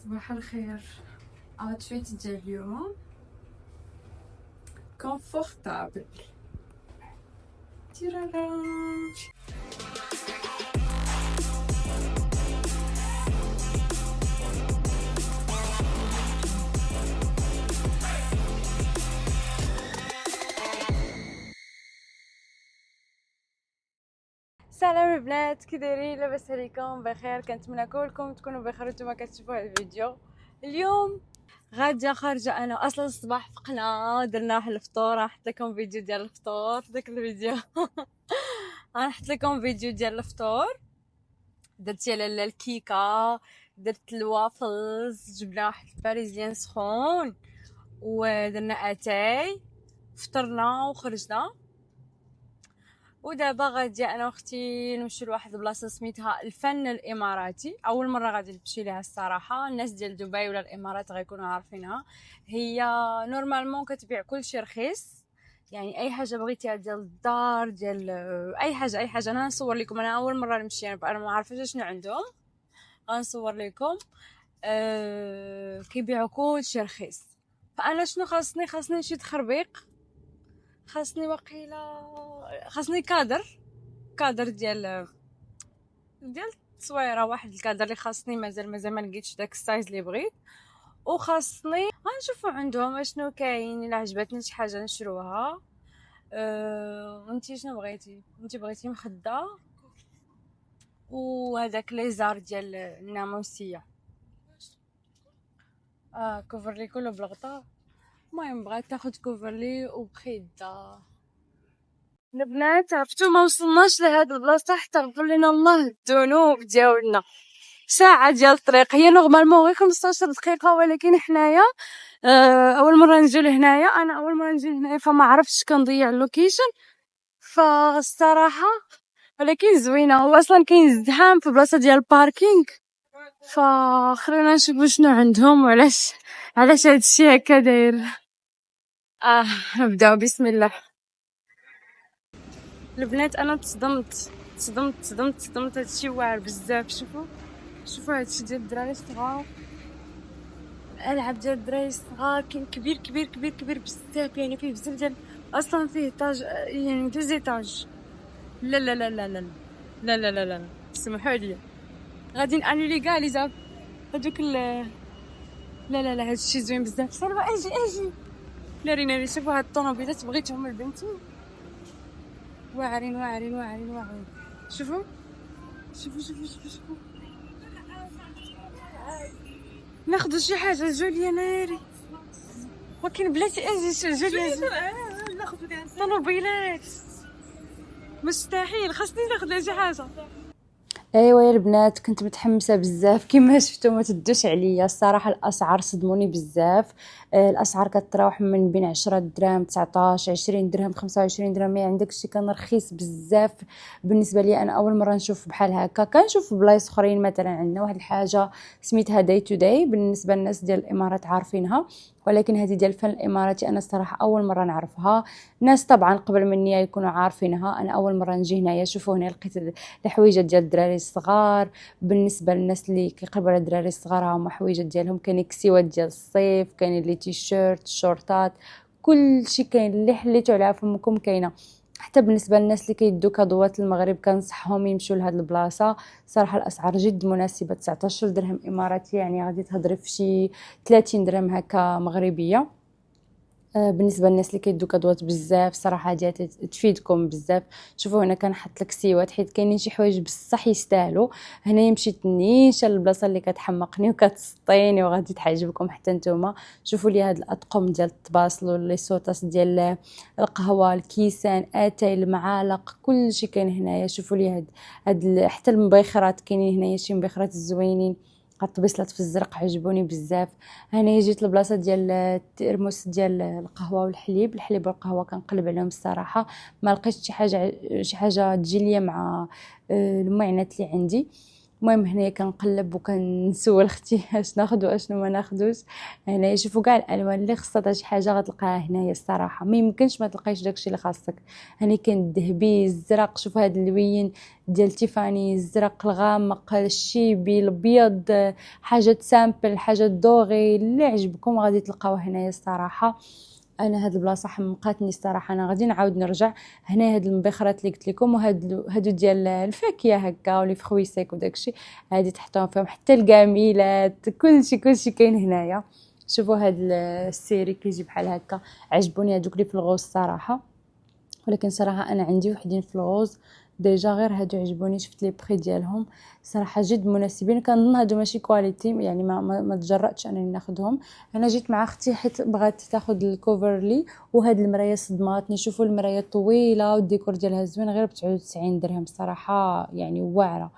صباح الخير. اوتفيت ديال اليوم كونفورتابل. تيرارا. سلام البنات، كي دايرين؟ لاباس عليكم؟ بخير؟ كنتمنى كلكم تكونوا بخير وانتم كتشوفوا هذا الفيديو. اليوم غاديه خارجه انا اصلا الصباح، فقنا درنا واحد الفطور. راح لكم فيديو ديال الفطور داك الفيديو. راح لكم فيديو ديال الفطور. درت يا لاله الكيكه، درت الوافلز، جبنا واحد الباريزيان سخون ودرنا اتاي، فطرنا وخرجنا. ودابا غادي انا واختي نمشيو لواحد البلاصه سميتها الفن الاماراتي. اول مره غادي نمشي ليها الصراحه. الناس ديال دبي ولا الامارات غيكونوا عارفينها. هي نورمالمون كتبيع كلشي رخيص، يعني اي حاجه بغيتيها ديال الدار ديال اي حاجه اي حاجه. انا نصور لكم، انا اول مره نمشي، انا ما عارفاش شنو عندهم، غنصور لكم. كيبيعوا كلشي رخيص. فانا شنو خاصني شي تخربيق، خاصني وقيله، خاصني كادر ديال التصويره، واحد الكادر اللي خاصني. مازال ما لقيتش داك السايز اللي بغيت. وخاصني غنشوفوا عندهم اشنو كاين. الا عجبتني شي حاجه نشروها. وانتي شنو بغيتي؟ انتي بغيتي مخده وهذاك ليزار ديال الناموسيه. كوفرلي كله بالغطاء. المهم بغات تاخد كوفرلي وبخيده. البنات عرفتو ما وصلناش لهاد البلاصه حتى غفر لنا الله الذنوب ديالنا. ساعه ديال الطريق، هي نورمالمون غير 15 دقيقه، ولكن حنايا اول مره نجي لهنايا. انا اول مره نجي لهنايا فما عرفتش، كنضيع اللوكيشن فالصراحه. ولكن زوينه، هو اصلا كاين ازدحام في بلاصه ديال الباركينغ. فخلينا نشوفوا شنو عندهم علاش هادشي هكا داير. نبداو بسم الله. البنات انا تصدمت. هادشي واعر بزاف. شوفوا هادشي ديال الدراري الصغار، الالعاب ديال الدراري الصغار. كاين كبير بزاف، يعني فيه بزاف ديال، اصلا فيه ايطاج، يعني دوزيطاج. لا سمحوا لي، غادي نانولي كاع لي زاب هذوك لا هادشي زوين بزاف. سلوى اجي لا رينا. شوفوا هاد الطوموبيلات بغيتهم لبنتي، واعرين. شوفوا ناخذ شي حاجه جوليه ناري. ولكن بلاتي اجي جوليه ناخذ طوموبيلات مستحيل. خاصني ناخذ شي حاجه. ايوا يا البنات، كنت متحمسه بزاف كما شفتوا، ما تدوش عليا الصراحه. الاسعار صدموني بزاف. الاسعار كتراوح من بين 10 دراهم، 19، 20 درهم، 25 درهم. يعني عندك الشيء كان رخيص بزاف بالنسبه لي. انا اول مره نشوف بحال هكا. كنشوف بلايص اخرين، مثلا عندنا واحد الحاجه سميتها داي تو داي، بالنسبه للناس ديال الامارات عارفينها، ولكن هذه ديال الفن الاماراتي انا الصراحه اول مره نعرفها. ناس طبعا قبل مني يكونوا عارفينها، انا اول مره نجي هنايا. شوفوا هنا لقيت الحويجه ديال الدراري الصغار. بالنسبه للناس اللي كيقربوا على الدراري الصغار، هما حويجه ديالهم. كاين كسيوات ديال الصيف، كاين لي تيشيرت، شورطات، كل شيء كاين. اللي حليتو على فمكم كاينه. حتى بالنسبه للناس اللي كيدو كادوات المغرب، كنصحهم يمشوا لهاد البلاصه. صراحه الاسعار جد مناسبه. 19 درهم اماراتي، يعني غادي تهضري في شي 30 درهم هكا مغربيه. بالنسبه للناس اللي كيدو كادوات بزاف، صراحه هادي تفيدكم بزاف. شوفوا هنا كنحط لك سيوات، حيت كاينين شي حوايج بصح يستاهلوا. هنايا مشيت نيشان البلاصه اللي كتحمقني وكتسطيني، وغادي تعجبكم حتى نتوما. شوفوا لي هاد الاطقم ديال الطباصل ولي سوطاس ديال القهوه، الكيسان، اتاي، المعالق، كلشي كاين هنايا. شوفوا لي حتى المبخرات كاينين هنايا، شي مبخرات زوينين. الطبيصلات في الزرق عجبوني بزاف. هنا جيت لبلاصه ديال الترمس ديال القهوه والحليب. الحليب والقهوه كنقلب عليهم الصراحه، ما لقيتش شي حاجه تجي ليا مع المعينات اللي عندي. المهم هنايا كنقلب وكنسول اختي اش ناخذ واشنو ما ناخذوش. هنايا شوفوا كاع الالوان اللي خصها شي حاجه غتلقاها هنايا الصراحه، ما يمكنش ما تلقايش داكشي اللي خاصك. هني كاين الذهبي، الزرق، شوفوا هاد اللوين ديال تيفاني، الزرق الغامق، الشيبي، الابيض، حاجات سامبل، حاجات دوغي، اللي عجبكم غادي تلقاوه هنايا الصراحه. انا هاد البلاصه حمقاتني الصراحه، انا غادي نعاود نرجع. هنا هاد المبخرات اللي قلت لكم، هادو ديال الفاكهه هكا ولي فخوي سيك وداكشي، هادي تحطوهم فيهم حتى الكاميلات، كلشي كاين هنايا. شوفوا هاد السيري كيجي بحال هكا، عجبوني هادوك اللي في الغوص الصراحه، ولكن صراحه انا عندي وحدين في الغوز ديجا، غير هادو عجبوني، شفت لي بري ديالهم صراحه جد مناسبين. كنظن هادو ماشي كواليتي، يعني ما تجرأتش انني ناخذهم. انا جيت مع اختي حيت بغات تاخذ الكوفرلي، وهاد المرايه صدماتني. شوفوا المرايه طويله والديكور ديالها زوين، غير ب 99 درهم صراحه، يعني واعره.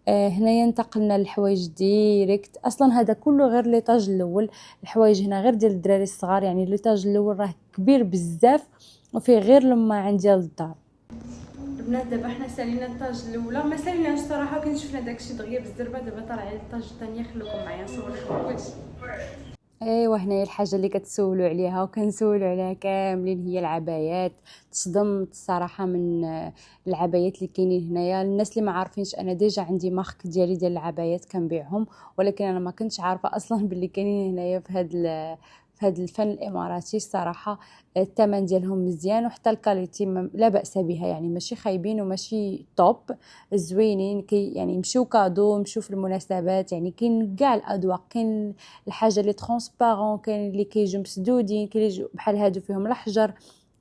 هنايا انتقلنا للحوايج ديريكت. اصلا هذا كله غير ليطاج الاول، الحوايج هنا غير ديال الدراري الصغار، يعني ليطاج الاول راه كبير بزاف وفيه غير لماعن ديال الدار. البنات دابا حنا سالينا الطاج الاولى، ما ساليناش صراحه، كنت شفنا داكشي دغيا بالزربه. دابا طالعين للطاج الثانيه، خليكم معايا نصور لكم كلشي. ايوا هنايا الحاجه اللي كتسولوا عليها وكنسولوا عليها كاملين هي العبايات. تصدمت الصراحه من العبايات اللي كاينين هنايا. الناس اللي ما عارفينش، انا ديجا عندي مارك ديالي ديال العبايات كنبيعهم، ولكن انا ما كنتش عارفه اصلا باللي كاينين هنايا في هذا الفن الاماراتي الصراحه. الثمن ديالهم مزيان، وحتى الكاليتي لا باس بها، يعني ماشي خايبين وماشي توب، زوينين. يعني يمشيو كادو، يمشيو في المناسبات، يعني كاين كاع الاذواق. كاين الحاجه اللي ترونسبارون، كاين اللي كيجيو مسدودين، كاين اللي بحال هادو فيهم الحجر،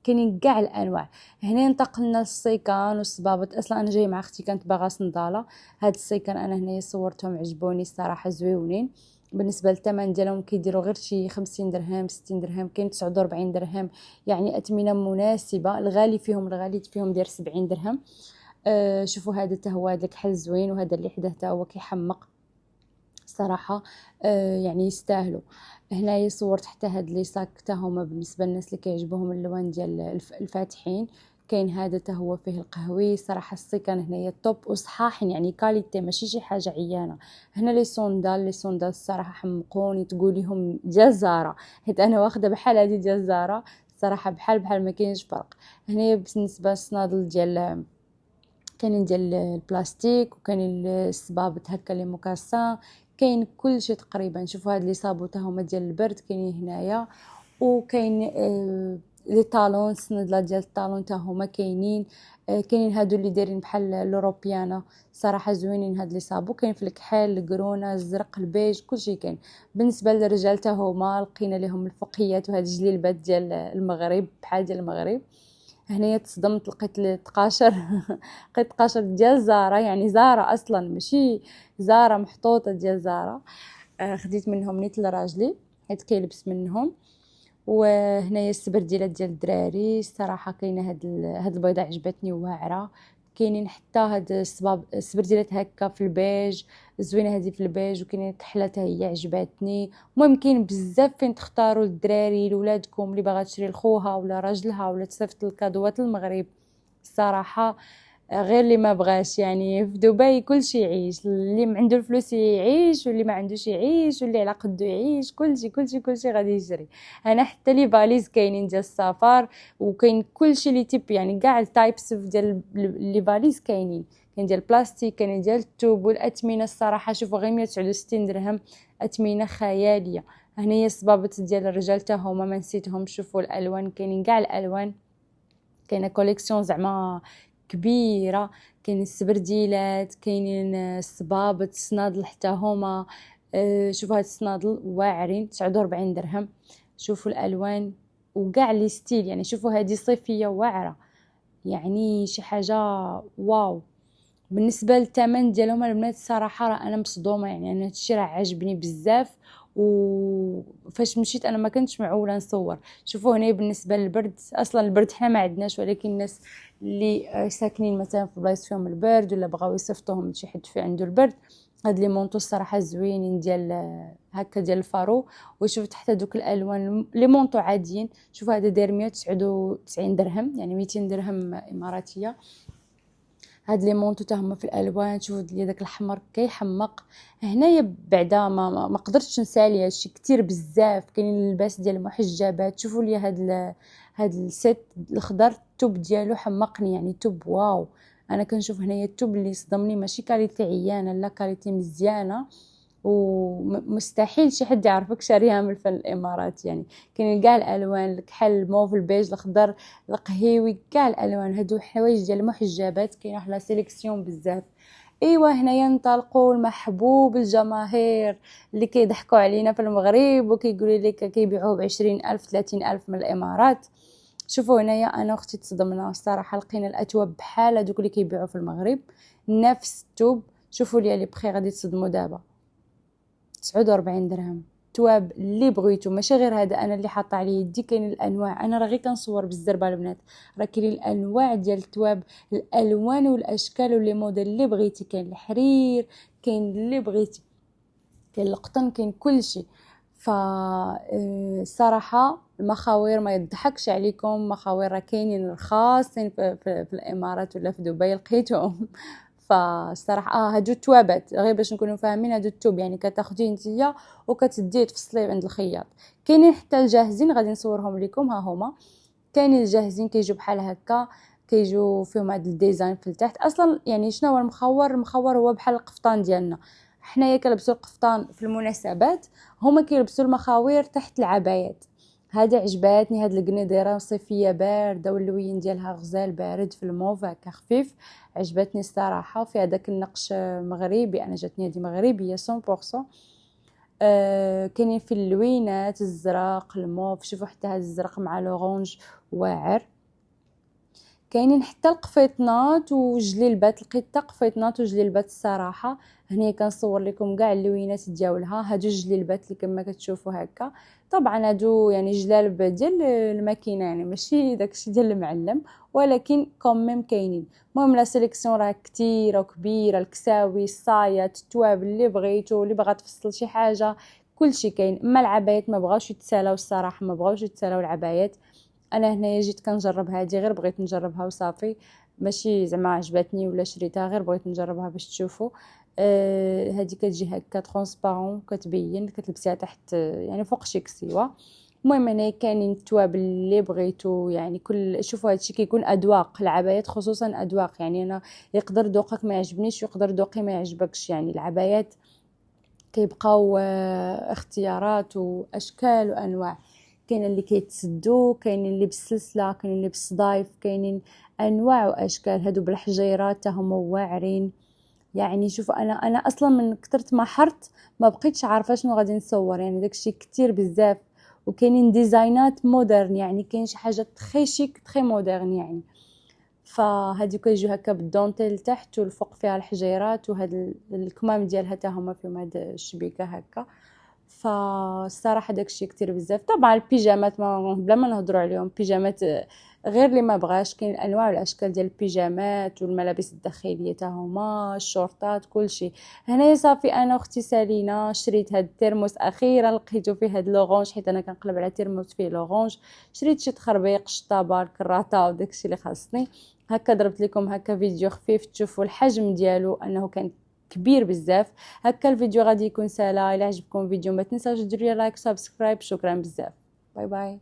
كاينين كاع الانواع. هنا انتقلنا للسيكان والصبابط. اصلا انا جاي مع اختي كانت باغا صنداله. هاد السيكان انا هنايا صورتهم، عجبوني الصراحه، زويونين. بالنسبه للثمن ديالهم كيديروا غير شي 50 درهم 60 درهم، كاين 49 درهم، يعني اثمنه مناسبه. الغالي فيهم داير 70 درهم. شوفوا هذا حتى هو، هذا الكحل زوين، وهذا اللي حداه حتى هو كيحمق صراحه. يعني يستاهلوا. هنايا صورت حتى هاد لي صاك حتى هما بالنسبه للناس اللي كيعجبوهم اللوان ديال الفاتحين. كاين هذا حتى هو فيه القهوي صراحه. السيكان هنايا توب وصحاحين، يعني كاليتي، ماشي شي حاجه عيانه. هنا لي صوندال الصراحه حمقوني، تقوليهم ديال زارا، حيت انا واخده بحال هادي ديال زارا صراحه، بحال ما كاينش فرق. هنايا بالنسبه للصنادل ديال، كاينين ديال البلاستيك، وكاين الصبابط هكا لي موكاسان، كاين كلشي تقريبا. شوفوا هاد لي صابو حتى هما ديال البرد كاينين هنايا. وكاين لي طالون، السندله ديال الطالون حتى هما كاينين. كاينين هادو اللي دايرين بحال الاوروبيانا صراحه، زوينين هاد لي صابو. كاين في الكحل، الكرونه، الزرق، البيج، كلشي كاين. بالنسبه للرجال حتى هما لقينا لهم الفوقيات وهاد الجليلبات ديال المغرب، بحال ديال المغرب. هنايا تصدمت، لقيت تقاشر لقيت تقاشر ديال زارا، يعني زارا اصلا ماشي زارا محطوطه ديال زارا. خديت منهم نيت لراجلي حيت كيلبس منهم. وهنايا السبرديلات ديال الدراري الصراحه، كاينه هاد البيضه عجبتني واعره. كاينين حتى هاد السبرديلات هكا في البيج، زوينه هذه في البيج. وكاينين كحله حتى هي عجبتني. المهم كاين بزاف فين تختاروا للدراري لولادكم اللي باغا تشري لخوها ولا راجلها ولا تصيفط الكادوات المغرب الصراحه. غير اللي ما بغاش، يعني في دبي كلشي يعيش، اللي ما عنده الفلوس يعيش، واللي ما عندوش يعيش، واللي على قدو يعيش، كلشي غادي يجري. انا حتى لي فاليز كاينين ديال السفر، وكاين كلشي لي تيب، يعني كاع التايبس ديال لي فاليز كاينين. كاين ديال البلاستيك، كاين ديال التوب. والاثمنه الصراحه شوفوا غير 169 درهم، اثمنه خياليه. هنايا الصبابط ديال الرجال حتى هما ما نسيتهم. شوفوا الالوان، كاينين كاع الالوان، كاينه كوليكسيون زعما كبيره. كاين السبرديلات، كاينين الصبابط، الصنادل حتى هما. شوفوا هاد الصنادل واعرين 49 درهم. شوفوا الالوان وكاع لي ستيل، يعني شوفوا هذه صيفيه واعره، يعني شي حاجه واو. بالنسبه للثمن ديالهم البنات الصراحه راه انا مصدومه، يعني انا هادشي راه عجبني بزاف. وفاش مشيت انا ما كنتش معوله نصور. شوفوا هنا بالنسبه للبرد، اصلا البرد حنا ما عندناش، ولكن الناس اللي ساكنين مثلا في بلايص فيهم البرد ولا بغاو يصيفطوهم لشي حد في عنده البرد، هاد لي مونطو الصراحه زوينين ديال هكا ديال الفارو. وشفت حتى دوك الالوان لي مونطو عاديين. شوفوا هذا داير 199 درهم، يعني 200 درهم اماراتيه. هاد لي مونطو تا هما في الالوان. شوفوا لي داك الاحمر كيحمق. هنايا بعدا ما قدرتش نسالي هادشي كتير بزاف. كاينين اللباس ديال المحجبات. شوفوا لي هاد السيت الاخضر التوب ديالو حمقني، يعني توب واو. انا كنشوف هنايا التوب اللي صدمني ماشي كاليتي عيانه، لا كاليتي مزيانه، ومستحيل شي حد يعرفك شاريها من الامارات. يعني كاين كاع الالوان، الكحل، الموف، البيج، الاخضر، القهيوي، كاع الالوان. هادو حوايج ديال المحجبات كاين واحد لا سيليكسيون بزاف. ايوا هنايا ننطلقوا المحبوب الجماهير اللي كيضحكوا علينا في المغرب وكيقولوا لك كيبيعوه ب20,000 30,000 من الامارات. شوفوا هنايا انا اختي تصدمنا الصراحه، لقينا الاتواب بحال هذوك اللي كيبيعوا في المغرب، نفس التوب. شوفوا لي بخي غادي تصدموا دابا 49 درهم. تواب اللي بغيتو، ماشي غير هذا انا اللي حاطه عليه يدي. كاين الانواع، انا راه غير كنصور بالزربه البنات، راه كاين الانواع ديال التواب، الالوان والاشكال ولي موديل اللي بغيتي. كاين الحرير، كاين اللي بغيتي، كاين القطن، كاين كلشي. ف الصراحه المخاوير ما يضحكش عليكم، مخاوير راه كاينين رخاصين في الامارات ولا في دبي لقيتهم. فالصراحه هادو التوابات غير باش نكونوا فاهمين، هادو التوب يعني كتاخديه نتيا وكتديه تفصليه عند الخياط. كاينين حتى الجاهزين غادي نصورهم لكم، ها هما. كاينين الجاهزين كيجيو بحال هكا، كيجيو فيهم هاد الديزاين في التحت. اصلا يعني شنو هو المخور هو بحال القفطان ديالنا. حنايا كنلبسوا القفطان في المناسبات، هما كيلبسوا المخاوير تحت العبايات. هذه عجباتني، هاد القنيديره صيفيه بارده واللوين ديالها غزال بارد في الموف هكا خفيف. عجبتني الصراحه، وفي هذاك النقش مغربي، انا جاتني هذه مغربيه 100%. كاينين في اللوينات الزرق، الموف. شوفوا حتى هذا الزرق مع لورانج واعر. كاينين حتى القفيطنات وجليلبات، لقيت حتى قفيطنات وجليلبات الصراحه. هنا كنصور لكم كاع اللوينات ديالها. هادو الجليلبات اللي كما كتشوفوا هكا. طبعا هادو يعني جلالب ديال الماكينه، يعني ماشي داكشي ديال المعلم، ولكن كوميم كاينين. المهم لا سيليكسيون راه كثيره وكبيره، الكساوي، الصايات، التواب اللي بغيتو، اللي بغات تفصل شي حاجه كلشي كاين. اما العبايات ما بغاوش يتسالاو الصراحه، ما بغاوش يتسالاو العبايات. انا هنايا جيت كنجرب هذه، غير بغيت نجربها وصافي، ماشي زعما عجبتني ولا شريتها، غير بغيت نجربها باش تشوفوا. هذه كتجي هكا ترونسبارون، كتبين كتلبسيها تحت يعني فوق شي كسيوه. المهم هنا كاينين التواب اللي بغيتو، يعني كل شوفوا هادشي كيكون اذواق. العبايات خصوصا اذواق، يعني انا يقدر ذوقك ما يعجبنيش ويقدر ذوقي ما يعجبكش. يعني العبايات كيبقاو اختيارات واشكال وانواع. كاين اللي كيتسدو، كاين اللي بالسلسله، كاين اللي بالصدايف، كاينين انواع واشكال. هادو بالحجيرات حتى هما واعرين. يعني شوف انا اصلا من كثرت ما حرت ما بقيتش عارفه شنو غادي نصور، يعني داكشي كتير بزاف. وكاينين ديزاينات مودرن، يعني كاين شي حاجه تري شيك تري مودرن يعني. فهادو كيجيو هكا بالدونتيل تحت والفوق فيها الحجيرات، وهاد الكمام ديالها حتى هما فيهم هاد الشبيكه هكا. فالصراحه داكشي كتير بزاف. طبعا البيجامات ما بلا ما نهضروا عليهم، بيجامات غير اللي ما بغاش. كاين انواع والاشكال ديال البيجامات والملابس الداخليه حتى هما، الشورطات، كلشي. هنايا صافي انا واختي سالينا شريت هاد الترموس، اخيرا لقيتو فيه هاد لورانج، حيت انا كنقلب على ترموس فيه لورانج. شريت شي تخربيق، شطابه، الكراطه وداكشي اللي خاصني. هكا درت لكم هكا فيديو خفيف تشوفوا الحجم ديالو انه كان كبير بزاف. هكا الفيديو غادي يكون سهله. الى عجبكم الفيديو ما تنساوش ديروا لايك وسبسكرايب. شكرا بزاف، باي باي.